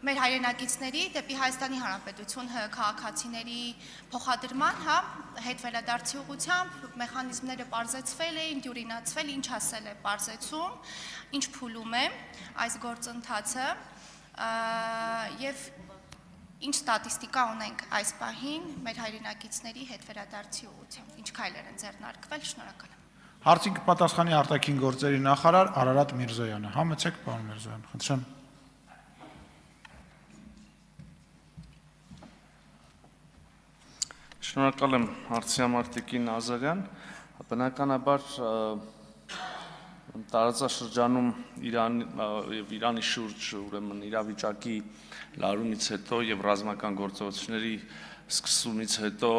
մեր հայրենակիցների դեպի Հայաստանի Հանրապետություն քաղաքացիների փոխադրման, հետ վերադարձի ուղղությամբ մեխանիզմները պարզեցվել էին, դյուրինացվել, ինչ ասել է պարզեցում, ինչ փուլում է այս գործընթացը եւ ինչ ստատիստիկա ունենք այս պահին մեր հայրենակիցների հետ վերադարձի ուղղությամբ, ինչ քայլեր են ձեռնարկվել, շնորհակալ եմ։ Հարցին կպատասխանի արտաքին գործերի նախարար Արարատ Միրզոյանը։ Համեցեք, պարոն Միրզոյան, խնդրեմ։ Շնորհակալ եմ հարցի համար Տիկին Ազարյան, բնականաբար տարածաշրջանում Իրանի շուրջ ուրեմն իրավիճակի լարումից հետո եւ ռազմական գործողությունների սկսումից հետո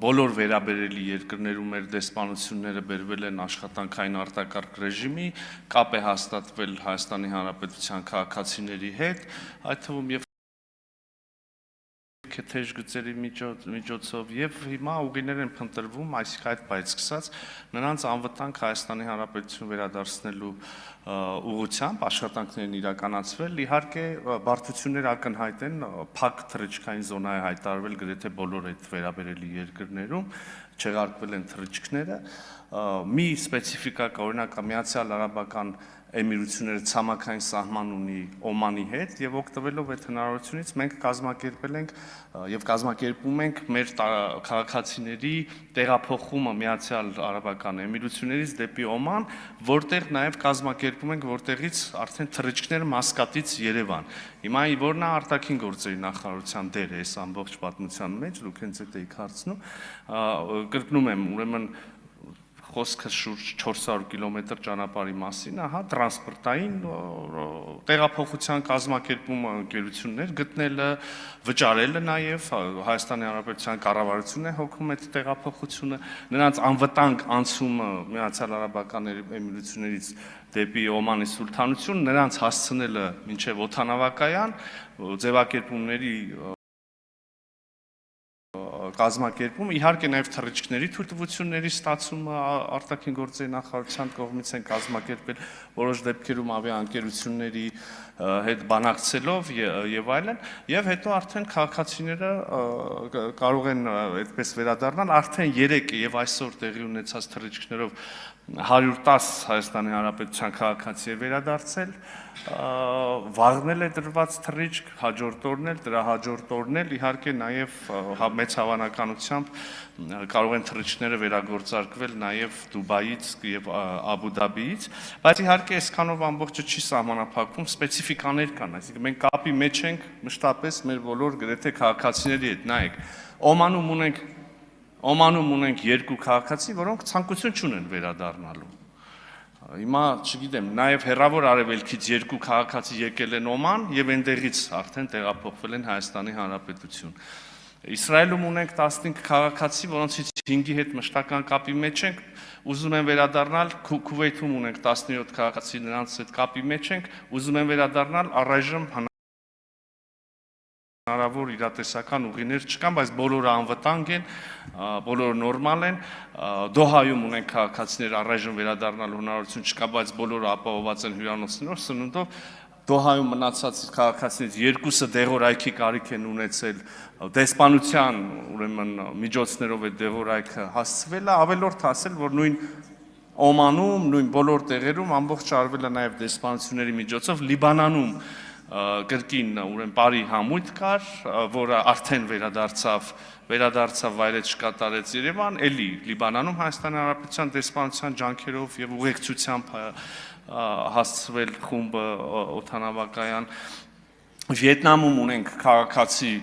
բոլոր վերաբերելի երկրներում մեր դեսպանությունները բերվել են աշխատանքային արտակարգ ռեժիմի, կապ է հաստատվել Հայաստանի Հանրապետության քաղաքացիների հետ, այդ թվում եւ թեժ գծերի միջոցով եւ հիմա ուղիներ են փնտրվում, այսինքն այդ բայց սկսած նրանց անվտանգ Հայաստանի Հանրապետություն վերադարձնելու ուղղությամբ աշխատանքներն իրականացվել, իհարկե բարդություններ ակնհայտ են, փակ թռիչքային զոնա է հայտարարվել գրեթե բոլոր այդ վերաբերելի երկրներում, չեղարկվել են թռիչքները, մի սպეციფიკա կա, օրինակ Միացյալ Արաբական Էմիրությունները ցամաքային սահման ունի Օմանի հետ եւ օգտվելով այդ հնարավորությունից մենք կազմակերպել ենք եւ կազմակերպում ենք մեր քաղաքացիների տեղափոխումը Միացյալ Արաբական Էմիրություններից դեպի Օման, որտեղ նաեւ կազմակերպում ենք, որտեղից արդեն թռիչքները Մասկատից Երևան։ Հիմա որն է արտաքին գործերի նախարարության դերը այս ամբողջ պատմության մեջ, դուք հենց այդ եք հարցնում, կրկնում եմ, ուրեմն խոսքը շուրջ 400 կիլոմետր ճանապարհի մասին, տրանսպորտային տեղափոխության կազմակերպումը ընկերություններ գտնելը, վճարելը նաև Հայաստանի Հանրապետության կառավարությունն է հոգում այդ տեղափոխությունը, նրանց անվտանգ անցումը Միացյալ Արաբական Էմիրություններից դեպի Օմանի Սուլթանություն, նրանց հասցնելը մինչև օդանավակայան, ձևակերպումների կազմակերպում, իհարկե նաև թռիչքների թույլտվությունների ստացումը արտաքին գործերի նախարարության կողմից են կազմակերպել, որոշ դեպքերում ավիաընկերությունների հետ բանակցելով եւ այլն, եւ հետո արդեն քաղաքացիները կարող են այդպես վերադառնալ, արդեն 3 եւ այսօր տեղի ունեցած թռիչքներով 110 Հայաստանի Հանրապետության քաղաքացի է վերադարձել, վաղնել է դրված թռիչք, հաջորդ օրն էլ, դրա հաջորդ օրն էլ, իհարկե նաև մեծ հավանականությամբ կարող են թռիչքները վերագործարկվել նաև Դուբայից եւ Աբու Դաբիից, բայց իհարկե այսքանով ամբողջը չի սահմանափակվում, սպეციფիկաներ կան, այսինքն մենք կապի մեջ ենք մշտապես մեր բոլոր գրեթե քաղաքացիների հետ, նայեք, Օմանում ունենք 2 քաղաքացի, որոնք ցանկություն չունեն վերադառնալու։ Հիմա, չգիտեմ, նաև հեռավոր արևելքից 2 քաղաքացի եկել են Օման եւ այնտեղից արդեն տեղափոխվել են Հայաստանի Հանրապետություն։ Իսրայելում ունենք 15 քաղաքացի, որոնցից 5-ի հետ մշտական կապի մեջ ենք, ուզում են վերադառնալ, Քուվեյթում ունենք 17 քաղաքացի, նրանց հետ կապի մեջ ենք, ուզում են վերադառնալ, առայժմ հնարավոր իրատեսական ուղիներ չկան, բայց բոլորը անվտանգ են, բոլորը նորմալ են, Դոհայում ունենք քաղաքացիներ առայժմ վերադառնալու հնարավորություն չկա, բայց բոլորը ապահովված են հյուրանոցներով, սնունդով, Դոհայում մնացած քաղաքացիներից 2-ը դեղորայքի կարիք են ունեցել, դեսպանության ուրեմն միջոցներով այդ դեղորայքը հասցվել է, ավելորդ ասել, որ նույն Օմանում, նույն բոլոր տեղերում ամբողջ արվել է նաև դեսպանությունների միջոցով, Լիբանանում կրկին ուրեմն բարի համույթ կար, որը արդեն վերադարձավ վայրեջ կատարեց Երևան, էլի Լիբանանում Հայաստանի Հանրապետության դեսպանության ջանքերով եւ ուղեկցությամբ հասցվել խումբը օդանավակայան, Վիետնամում ունենք քաղաքացի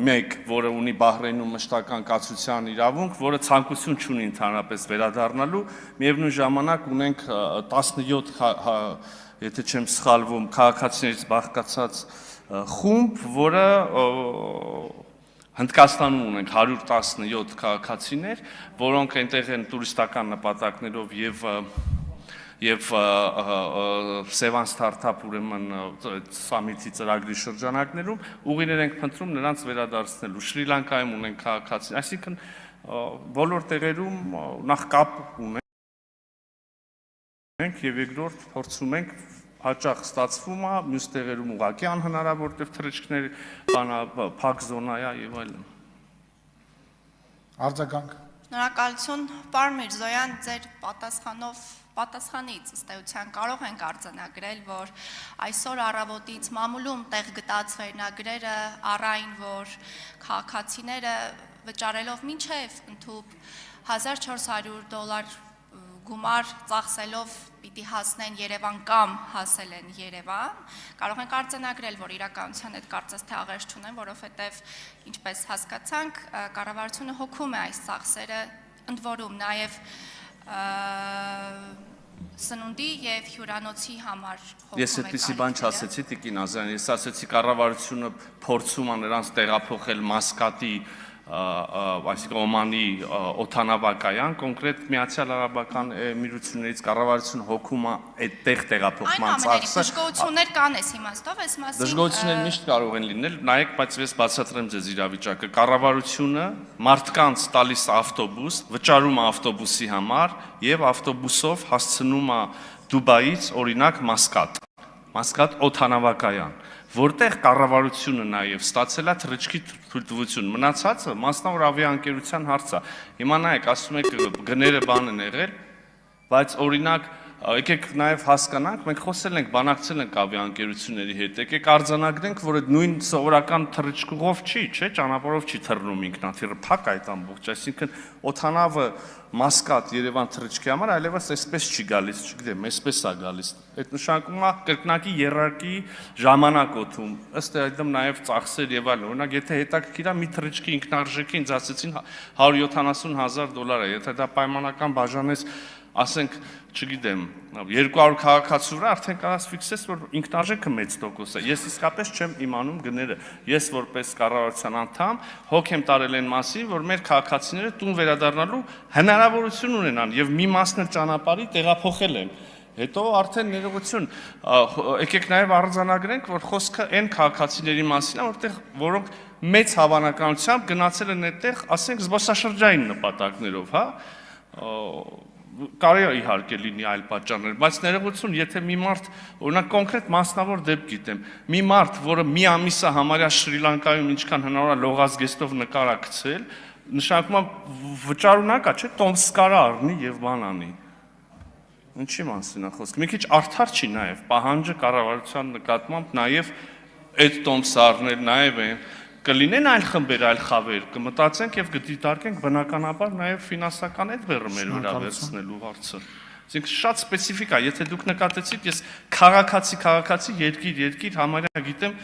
մեկ, որը ունի Բահրեյնում մշտական կացության իրավունք, որը ցանկություն չունի ընդհանրապես վերադառնալու, միևնույն ժամանակ ունենք 17 եթե չեմ սխալվում, քաղաքացիներից բաղկացած խումբ, որը Հնդկաստանում ունենք 117 քաղաքացիներ, որոնք այնտեղ են տուրիստական նպատակներով եւ Sevan Startup ուրեմն սամիթի ծրագրի շրջանակներում ուղիներ ենք փնտրում նրանց վերադարձնելու։ Շրի Լանկայում ունենք քաղաքացիներ, այսինքն բոլոր տեղերում նախ կապ ունենք եւ երկրորդ փորձում ենք հաճախ ստացվում է, մյուս տեղերում ուղղակի անհնարավոր, որտեղ թռիչքների բանա փակ զոնա է եւ այլն։ Արձագանք։ Շնորհակալություն, պարոն Միրզոյան, ձեր պատասխանից ըստ էության կարող ենք արձանագրել, որ այսօր առավոտից մամուլում տեղ գտած վերնագրերը առայն, որ քաղաքացիները վճարելով մինչև ընդհուպ $1400 գումար ծախսելով պիտի հասնեն Երևան կամ հասել են Երևան, կարող ենք արձանագրել, որ իրականության հետ կարծես թե աղերս չունեն, որովհետև ինչպես հասկացանք, կառավարությունը հոգում է այս ծախսերը, ընդ որում նաև սնունդի եւ հյուրանոցի համար հոգում է։ Ես այդպիսի բան չասեցի Տիկին Ազարյան, ես ասեցի կառավարությունը փորձում է նրանց տեղափոխել Մասկատի այսինքն Օմանի օդանավակայան, կոնկրետ Միացյալ Արաբական Էմիրություններից կառավարությունը հոգում է այդտեղ տեղափոխման ծախսը։ Դժգոհություններ կան այս իմաստով, այս մասին։ Դժգոհություններ միշտ կարող են լինել, նայեք, բայց ես բացատրեմ ձեզ իրավիճակը։ Կառավարությունը մարդկանց տալիս ավտոբուս, վճարում է ավտոբուսի համար եւ ավտոբուսով հասցնում է Դուբայից օրինակ Մասկատ օդանավակայան, որտեղ կառավարությունը նաև ստացել է թռիչքի թույլտվություն։ Մնացածը մասնավոր ավիաընկերության հարց է։ Հիմա նայեք, ասում եք գները բան են եղել, բայց օրինակ եկեք նաև հասկանանք, մենք խոսել ենք, բանակցել ենք ավիաընկերությունների հետ, եկեք արձանագրենք, որ այդ նույն սովորական թռիչքով չի, չէ, ճանապարհով չի թռնում ինքնաթիռը, փակ այդ ամբողջ, այսինքն օդանավը Մասկատ Երևան թռիչքի համար այլևս այսպես չի գալիս, չգիտեմ, այսպես է գալիս։ Այդ նշանակում է կրկնակի երարկի ժամանակ օդում, ըստ այդմ նաև ծախսեր եւ այլն։ Օրինակ, եթե հետաքրքիր է մի թռիչքի ինքնարժեքը ինձ ասեցին $170,000 է, եթե դա պայմանական բաժանես, ասենք, չգիտեմ, 200 քաղաքացու վրա արդեն կարաս ֆիքսես, որ ինքնարժեքը մեծ տոկոս է։ Ես իսկապես չեմ իմանում գները։ Ես որպես կառավարության անդամ հոգ եմ տարել այն մասին, որ մեր քաղաքացիները տուն վերադառնալու հնարավորություն ունենան եւ մի մասն էլ ճանապարհի տեղափոխել են։ Հետո արդեն ներողություն, եկեք նաև արձանագրենք, որ խոսքը այն քաղաքացիների մասին է, որոնք մեծ հավանականությամբ գնացել են այդտեղ, ասենք, զբոսաշրջային նպատակներով, հա։ Կարելի է իհարկե լինի այլ պատճառներ, բայց ներողություն, եթե մի մարդ, օրինակ կոնկրետ մասնավոր դեպք գիտեմ, մի մարդ, որը մի ամիսը համարյա Շրի Լանկայում ինչքան հնարավոր է լողազգեստով նկար է գցել, նշանակում է վճարունակ է, չէ՞, տոմս կարա առնի եւ բան անի։ Ինչի մասին է խոսքը։ Մի քիչ արդար չի նաև պահանջը կառավարության նկատմամբ նաև այդ տոմսը առնել, նաև այն կլինեն այլ խմբեր, այլ խավեր, կմտածենք եւ կդիտարկենք բնականաբար նաև ֆինանսական այդ բեռը մեր վրա վերցնելու հարցը։ Այսինքն շատ սպეციფიկ է, եթե դուք նկատեցիք, ես քաղաքացի, երկիր համարյա գիտեմ,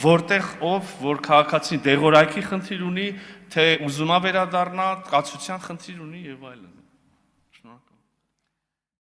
որտեղ որ քաղաքացին դեղորայքի խնդիր ունի, թե ուզում է վերադառնա, կացության խնդիր ունի եւ այլն։ Շնորհակալ